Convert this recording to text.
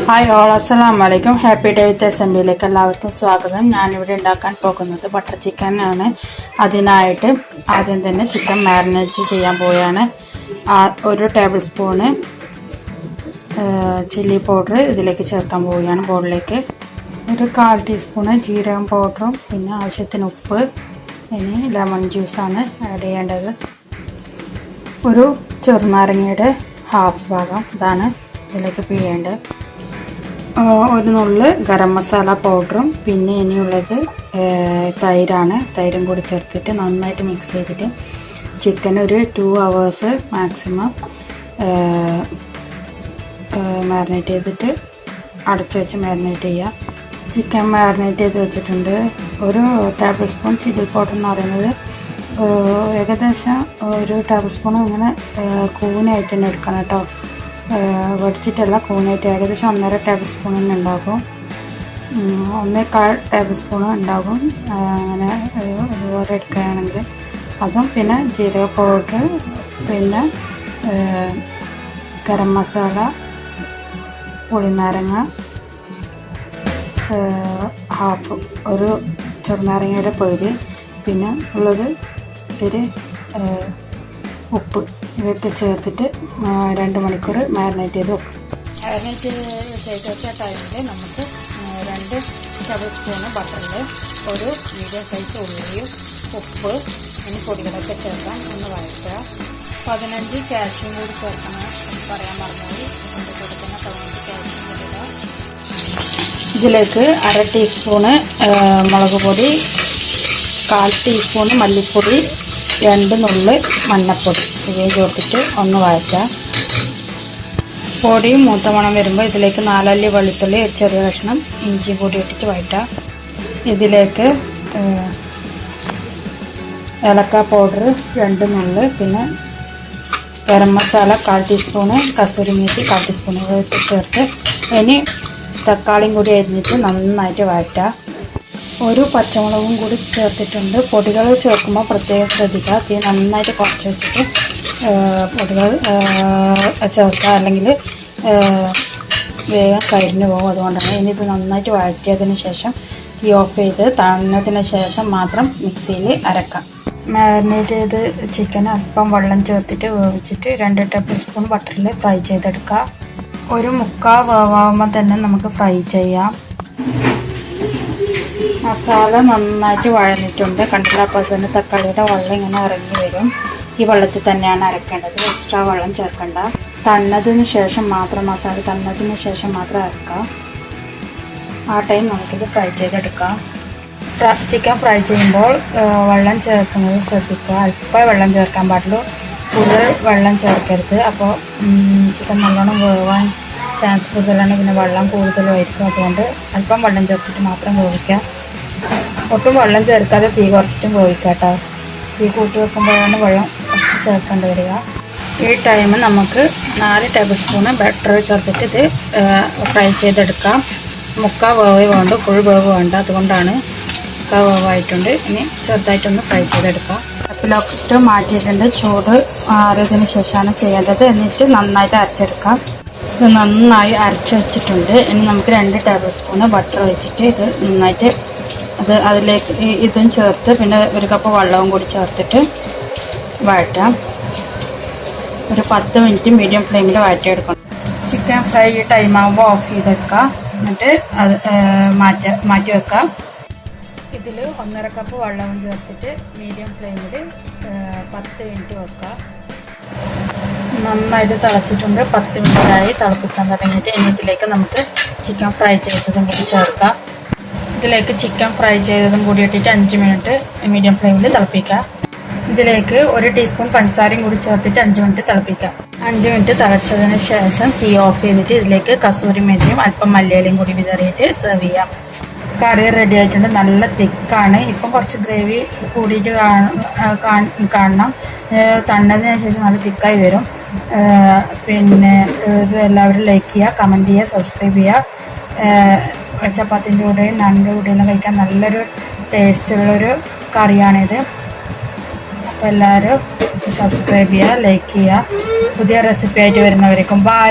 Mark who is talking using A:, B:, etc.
A: Hi all, അസ്സലാമു അലൈക്കും. Happy day with എസ്എംബിയിലേക്ക് എല്ലാവർക്കും സ്വാഗതം. ഞാനിവിടെ ഉണ്ടാക്കാൻ പോകുന്നത് ബട്ടർ ചിക്കൻ ആണ്. അതിനായിട്ട് ആദ്യം തന്നെ ചിക്കൻ മാരിനേറ്റ് ചെയ്യാൻ പോവുകയാണ്. 1 ടേബിൾ സ്പൂണ് ചില്ലി പൗഡർ ഇതിലേക്ക് ചേർക്കാൻ പോവുകയാണ്. ബോളിലേക്ക് 1/4 ടീസ്പൂണ് ജീരകം പൗഡറും പിന്നെ ആവശ്യത്തിന് ഉപ്പ്. ഇനി ലെമൺ ജ്യൂസാണ് ആഡ് ചെയ്യേണ്ടത്. ഒരു ചെറുനാരങ്ങയുടെ ഹാഫ് ഭാഗം ഇതാണ് ഇതിലേക്ക് പിഴിയേണ്ടത്. 1 നുള്ള് ഗരം മസാല പൗഡറും പിന്നെ ഇനിയുള്ളത് തൈരാണ്. തൈരും കൂടി ചേർത്തിട്ട് നന്നായിട്ട് മിക്സ് ചെയ്തിട്ട് ചിക്കൻ ഒരു 2 hours മാക്സിമം മാരിനേറ്റ് ചെയ്തിട്ട് അടച്ചു വെച്ച് മാരിനേറ്റ് ചെയ്യുക. ചിക്കൻ മാരിനേറ്റ് ചെയ്ത് വെച്ചിട്ടുണ്ട്. 1 ടേബിൾ സ്പൂൺ ചില്ലി പൗഡർ എന്ന് പറയുന്നത് ഏകദേശം 1 ടേബിൾ സ്പൂൺ ഇങ്ങനെ കൂനായിട്ട് തന്നെ എടുക്കണം കേട്ടോ. വടിച്ചിട്ടല്ല, കൂനായിട്ട് ഏകദേശം 1.5 ടേബിൾ സ്പൂൺ തന്നെ ഉണ്ടാകും. 1/4 ടേബിൾ സ്പൂൺ ഉണ്ടാകും. അങ്ങനെ അതുപോലെ എടുക്കുകയാണെങ്കിൽ അതും പിന്നെ ജീരക പൗഡർ പിന്നെ ഗരം മസാല, പുളിനാരങ്ങ ഹാഫ്, ഒരു ചെറുനാരങ്ങയുടെ പകുതി, പിന്നെ ഉള്ളത് ഇത്തിരി ഉപ്പ് ഇവയൊക്കെ ചേർത്തിട്ട് 2 മണിക്കൂർ മാരിനേറ്റ് ചെയ്ത് വെക്കും. മാരിനേറ്റ് ചെയ്ത് വെച്ച ടൈമിൽ നമുക്ക് 2 ടേബിൾ സ്പൂണ് ബട്ടറിൽ ഒരു മീഡിയം സൈസ് ഉള്ളിയും ഉപ്പ് ഇനി പൊടികളൊക്കെ ചേർക്കാം. ഒന്ന് വഴറ്റുക. 15 കാഷ്യൂം കൂടി ചേർക്കണം പറയാൻ മറന്നുപോയി. അതിൻ്റെ കൂടെ തന്നെ 15 കാഷ്യൂം കൂടി ഇടാം. ഇതിലേക്ക് 1/2 ടീസ്പൂണ് മുളക് പൊടി, 1/4 ടീസ്പൂണ് മല്ലിപ്പൊടി, 2 നുള്ള് മഞ്ഞൾപ്പൊടി ഇവയെ ചേർത്തിട്ട് ഒന്ന് വഴറ്റുക. പൊടിയും മൂത്ത മണം വരുമ്പോൾ ഇതിലേക്ക് 4 അല്ലി വെളുത്തുള്ളി, ഒരു ചെറിയ കഷ്ണം ഇഞ്ചി കൂടി ഇട്ടിട്ട് വഴറ്റുക. ഇതിലേക്ക് ഏലക്ക പൗഡർ 2 നുള്ള്, പിന്നെ ഗരം മസാല 1/4 ടീസ്പൂണ്, കസൂരി മേത്തി 1/4 ടീസ്പൂൺ ഇവയൊക്കെ ചേർത്ത് ഇനി തക്കാളിയും കൂടി അരിഞ്ഞിട്ട് നന്നായിട്ട് വഴറ്റുക. 1 പച്ചമുളകും കൂടി ചേർത്തിട്ടുണ്ട്. പൊടികൾ ചേർക്കുമ്പോൾ പ്രത്യേകം ശ്രദ്ധിക്കുക. തീ നന്നായിട്ട് കുറച്ച് വെച്ചിട്ട് പൊടികൾ ചേർക്കുക, അല്ലെങ്കിൽ വേഗം കരിഞ്ഞു പോകും. അതുകൊണ്ടാണ്. ഇനി ഇത് നന്നായിട്ട് വഴറ്റിയതിന് ശേഷം തീ ഓഫ് ചെയ്ത് തണുന്നതിന് ശേഷം മാത്രം മിക്സിയിൽ അരക്കാം. മാരിനേറ്റ് ചെയ്ത് ചിക്കൻ അല്പം വെള്ളം ചേർത്തിട്ട് വേവിച്ചിട്ട് 2 ടേബിൾ സ്പൂൺ ബട്ടറിൽ ഫ്രൈ ചെയ്തെടുക്കുക. 1/4 വേവാകുമ്പോൾ തന്നെ നമുക്ക് ഫ്രൈ ചെയ്യാം. മസാല നന്നായിട്ട് വഴന്നിട്ടുണ്ട്. കണ്ടില്ല, അപ്പോൾ തന്നെ തക്കാളിയുടെ വെള്ളം ഇങ്ങനെ ഇറങ്ങി വരും. ഈ വെള്ളത്തിൽ തന്നെയാണ് അരക്കേണ്ടത്. എക്സ്ട്രാ വെള്ളം ചേർക്കണ്ട. തന്നതിന് ശേഷം മാത്രം, മസാല തന്നതിന് ശേഷം മാത്രം അരക്കാം. ആ ടൈം നമുക്കിത് ഫ്രൈ ചെയ്തെടുക്കാം. ചിക്കൻ ഫ്രൈ ചെയ്യുമ്പോൾ വെള്ളം ചേർക്കുന്നത് ശ്രദ്ധിക്കുക. അല്പം വെള്ളം ചേർക്കാൻ പാടുള്ളൂ, കൂടുതൽ വെള്ളം ചേർക്കരുത്. അപ്പോൾ ചിക്കൻ നല്ലോണം വേവാൻ ചാൻസ് കൂടുതലാണ്. പിന്നെ വെള്ളം കൂടുതലായിരിക്കും. അതുകൊണ്ട് അല്പം വെള്ളം ചേർത്തിട്ട് മാത്രം വേവിക്കുക. ഒട്ടും വെള്ളം ചേർക്കാതെ തീ കുറച്ചിട്ടും വേവിക്കുക കേട്ടോ. തീ കൂട്ടി വെക്കുമ്പോഴാണ് വെള്ളം കുറച്ച് ചേർക്കേണ്ടി വരിക. ഈ ടൈം നമുക്ക് 4 ടേബിൾ സ്പൂണ് ബട്ടർ ചേർത്തിട്ട് ഇത് ഫ്രൈ ചെയ്തെടുക്കാം. 3/4 വേവ് വേണ്ട, ഫുൾ വേവ് വേണ്ട. അതുകൊണ്ടാണ് 3/4 വേവായിട്ടുണ്ട്. ഇനി ചെറുതായിട്ടൊന്ന് ഫ്രൈ ചെയ്തെടുക്കാം. അടുപ്പിലോട്ട് മാറ്റിയിട്ടുണ്ട്. ചൂട് ആറിയതിന് ശേഷമാണ് ചെയ്യേണ്ടത്. എന്നിട്ട് നന്നായിട്ട് അരച്ചെടുക്കാം. ഇത് നന്നായി അരച്ച് വെച്ചിട്ടുണ്ട്. ഇനി നമുക്ക് 2 ടേബിൾ സ്പൂണ് ബട്ടർ വെച്ചിട്ട് ഇത് നന്നായിട്ട് അതിലേക്ക് ഇതും ചേർത്ത് പിന്നെ 1 കപ്പ് വെള്ളവും കൂടി ചേർത്തിട്ട് വഴറ്റാം. ഒരു 10 മിനിറ്റ് മീഡിയം ഫ്ലെയിമിൽ വഴറ്റിയെടുക്കണം. ചിക്കൻ ഫ്രൈ ടൈം ആകുമ്പോൾ ഓഫ് ചെയ്തെടുക്കുക. എന്നിട്ട് അത് മാറ്റി വെക്കാം. ഇതിൽ 1.5 കപ്പ് വെള്ളവും ചേർത്തിട്ട് മീഡിയം ഫ്ലെയിമിൽ 10 മിനിറ്റ് വെക്കുക. നന്നായിട്ട് തിളച്ചിട്ടുണ്ട്. 10 മിനിറ്റായി തിളപ്പിക്കാൻ തുടങ്ങിയിട്ട്. ഇനി ഇതിലേക്ക് നമുക്ക് ചിക്കൻ ഫ്രൈ ചെയ്തതും കൂടി ചേർക്കാം. ഇതിലേക്ക് ചിക്കൻ ഫ്രൈ ചെയ്തതും കൂടി ഇട്ടിട്ട് 5 മിനിറ്റ് മീഡിയം ഫ്ലെയിമിൽ തിളപ്പിക്കുക. ഇതിലേക്ക് 1 ടീസ്പൂൺ പഞ്ചസാരയും കൂടി ചേർത്തിട്ട് 5 മിനിറ്റ് തിളപ്പിക്കുക. 5 മിനിറ്റ് തിളച്ചതിന് ശേഷം തീ ഓഫ് ചെയ്തിട്ട് ഇതിലേക്ക് കസൂരി മേത്തിയും അല്പം മല്ലിയിലയും കൂടി വിതറിയിട്ട് സെർവ് ചെയ്യാം. കറി റെഡി ആയിട്ടുണ്ട്. നല്ല തിക്കാണ്. ഇപ്പം കുറച്ച് ഗ്രേവി കൂടിയിട്ട് കാണണം. തണ്ണതിന് ശേഷം നല്ല തിക്കായി വരും. പിന്നെ ഇത് എല്ലാവരും ലൈക്ക് ചെയ്യുക, കമൻറ്റ് ചെയ്യുക, സബ്സ്ക്രൈബ് ചെയ്യുക. ചപ്പാത്തിൻ്റെ കൂടെയും നാനിൻ്റെ കൂടെയെല്ലാം കഴിക്കാൻ നല്ലൊരു ടേസ്റ്റുള്ളൊരു കറിയാണിത്. അപ്പോൾ എല്ലാവരും സബ്സ്ക്രൈബ് ചെയ്യുക, ലൈക്ക് ചെയ്യുക. പുതിയ റെസിപ്പി ആയിട്ട് വരുന്നവരേക്കും ബൈ.